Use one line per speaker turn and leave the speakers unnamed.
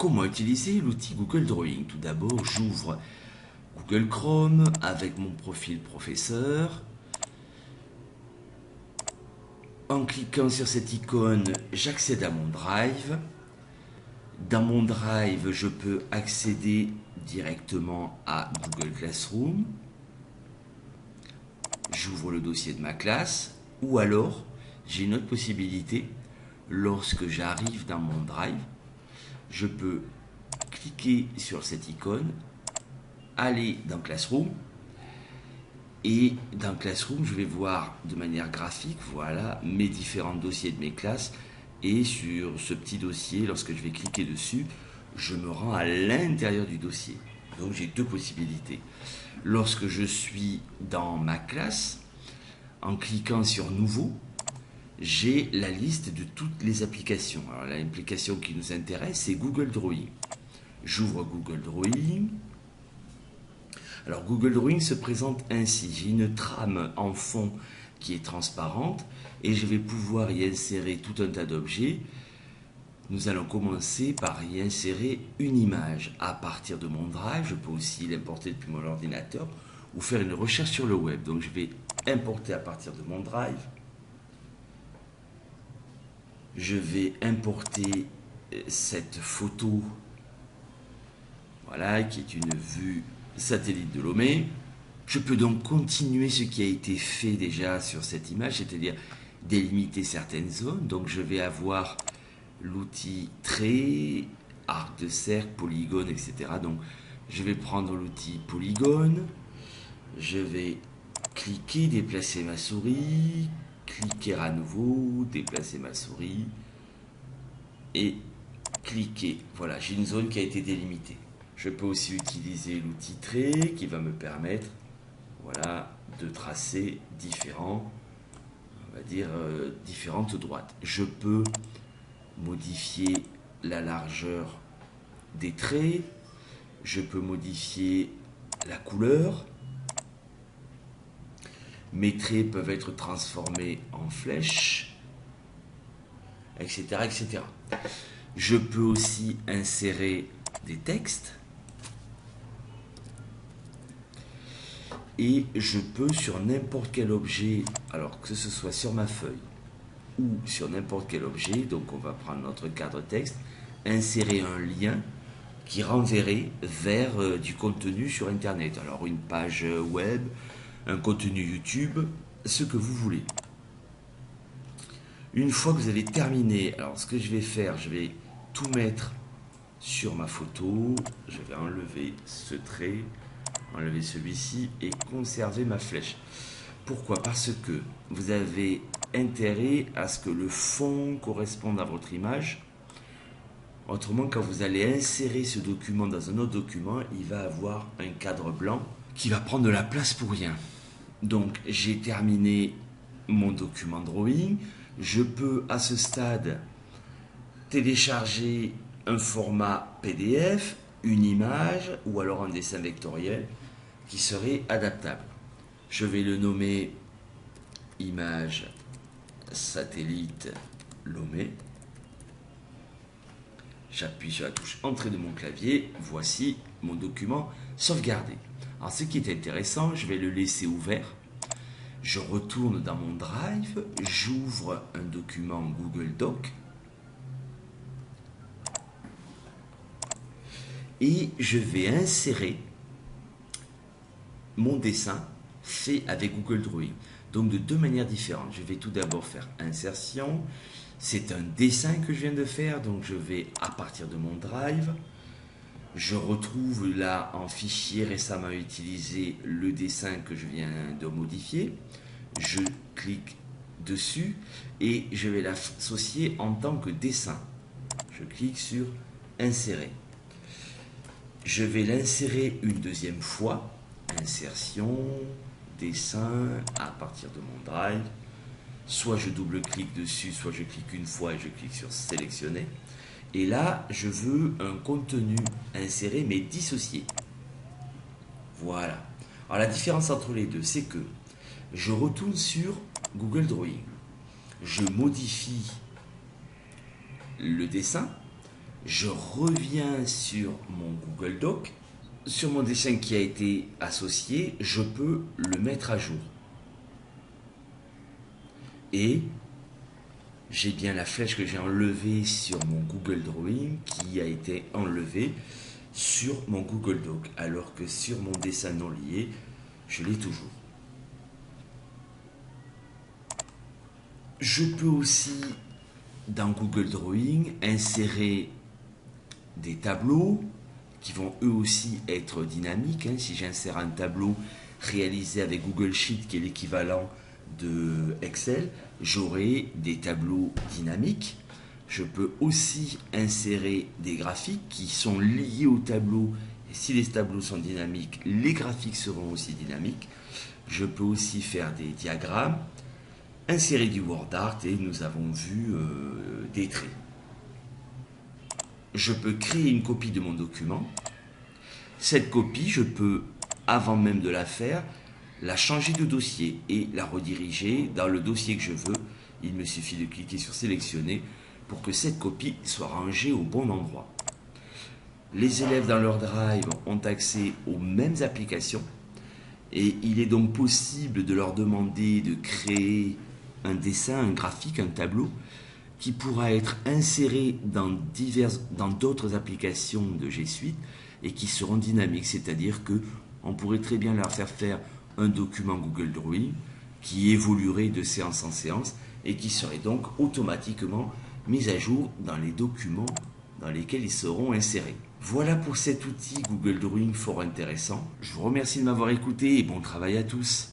comment utiliser l'outil Google Drawing? Tout d'abord, j'ouvre Google Chrome avec mon profil professeur. En cliquant sur cette icône, j'accède à mon Drive. Dans mon Drive, je peux accéder directement à Google Classroom. J'ouvre le dossier de ma classe. Ou alors, j'ai une autre possibilité. Lorsque j'arrive dans mon Drive, je peux cliquer sur cette icône, aller dans Classroom, et dans Classroom, je vais voir de manière graphique, voilà, mes différents dossiers de mes classes, et sur ce petit dossier, lorsque je vais cliquer dessus, je me rends à l'intérieur du dossier. Donc j'ai deux possibilités. Lorsque je suis dans ma classe, en cliquant sur Nouveau, j'ai la liste de toutes les applications. Alors l'application qui nous intéresse, c'est Google Drawing. J'ouvre Google Drawing. Alors Google Drawing se présente ainsi. J'ai une trame en fond qui est transparente et je vais pouvoir y insérer tout un tas d'objets. Nous allons commencer par y insérer une image. À partir de mon Drive, je peux aussi l'importer depuis mon ordinateur ou faire une recherche sur le web. Donc je vais importer à partir de mon Drive. Je vais importer cette photo, voilà, qui est une vue satellite de Lomé. Je peux donc continuer ce qui a été fait déjà sur cette image, c'est-à-dire délimiter certaines zones. Donc je vais avoir l'outil trait, arc de cercle, polygone, etc. Donc je vais prendre l'outil polygone, je vais cliquer, déplacer ma souris, cliquer à nouveau, déplacer ma souris et cliquer. Voilà, j'ai une zone qui a été délimitée. Je peux aussi utiliser l'outil trait qui va me permettre, voilà, de tracer différents, on va dire, différentes droites. Je peux modifier la largeur des traits, je peux modifier la couleur. Mes traits peuvent être transformés en flèches, etc., etc. Je peux aussi insérer des textes. Et je peux sur n'importe quel objet, alors que ce soit sur ma feuille ou sur n'importe quel objet, donc on va prendre notre cadre texte, insérer un lien qui renverrait vers du contenu sur Internet. Alors une page web, un contenu YouTube, ce que vous voulez. Une fois que vous avez terminé, alors ce que je vais faire, je vais tout mettre sur ma photo, je vais enlever ce trait, enlever celui-ci et conserver ma flèche. Pourquoi? Parce que vous avez intérêt à ce que le fond corresponde à votre image. Autrement, quand vous allez insérer ce document dans un autre document, il va avoir un cadre blanc qui va prendre de la place pour rien. Donc j'ai terminé mon document drawing. Je peux à ce stade télécharger un format PDF, une image ou alors un dessin vectoriel qui serait adaptable. Je vais le nommer image satellite Lomé. J'appuie sur la touche entrée de mon clavier. Voici mon document sauvegardé. Alors ce qui est intéressant, je vais le laisser ouvert. Je retourne dans mon Drive, j'ouvre un document Google Doc et je vais insérer mon dessin fait avec Google Drawing. Donc de deux manières différentes. Je vais tout d'abord faire insertion. C'est un dessin que je viens de faire, donc je vais à partir de mon Drive. Je retrouve là en fichier récemment utilisé le dessin que je viens de modifier. Je clique dessus et je vais l'associer en tant que dessin. Je clique sur insérer. Je vais l'insérer une deuxième fois. Insertion, dessin, à partir de mon Drive. Soit je double-clique dessus, soit je clique une fois et je clique sur sélectionner. Et là, je veux un contenu inséré mais dissocié. Voilà. Alors la différence entre les deux, c'est que je retourne sur Google Drawing. Je modifie le dessin. Je reviens sur mon Google Doc. Sur mon dessin qui a été associé, je peux le mettre à jour. Et j'ai bien la flèche que j'ai enlevée sur mon Google Drawing qui a été enlevée sur mon Google Doc, alors que sur mon dessin non lié, je l'ai toujours. Je peux aussi, dans Google Drawing, insérer des tableaux qui vont eux aussi être dynamiques. Si j'insère un tableau réalisé avec Google Sheet, qui est l'équivalent de Excel, j'aurai des tableaux dynamiques. Je peux aussi insérer des graphiques qui sont liés au tableau. Et si les tableaux sont dynamiques, les graphiques seront aussi dynamiques. Je peux aussi faire des diagrammes, insérer du word art et nous avons vu des traits. Je peux créer une copie de mon document. Cette copie, je peux, avant même de la faire, la changer de dossier et la rediriger dans le dossier que je veux. Il me suffit de cliquer sur sélectionner pour que cette copie soit rangée au bon endroit. Les élèves dans leur drive ont accès aux mêmes applications et il est donc possible de leur demander de créer un dessin, un graphique, un tableau qui pourra être inséré dans d'autres applications de G Suite et qui seront dynamiques, c'est-à-dire que on pourrait très bien leur faire un document Google Drawing qui évoluerait de séance en séance et qui serait donc automatiquement mis à jour dans les documents dans lesquels ils seront insérés. Voilà pour cet outil Google Drawing fort intéressant. Je vous remercie de m'avoir écouté et bon travail à tous.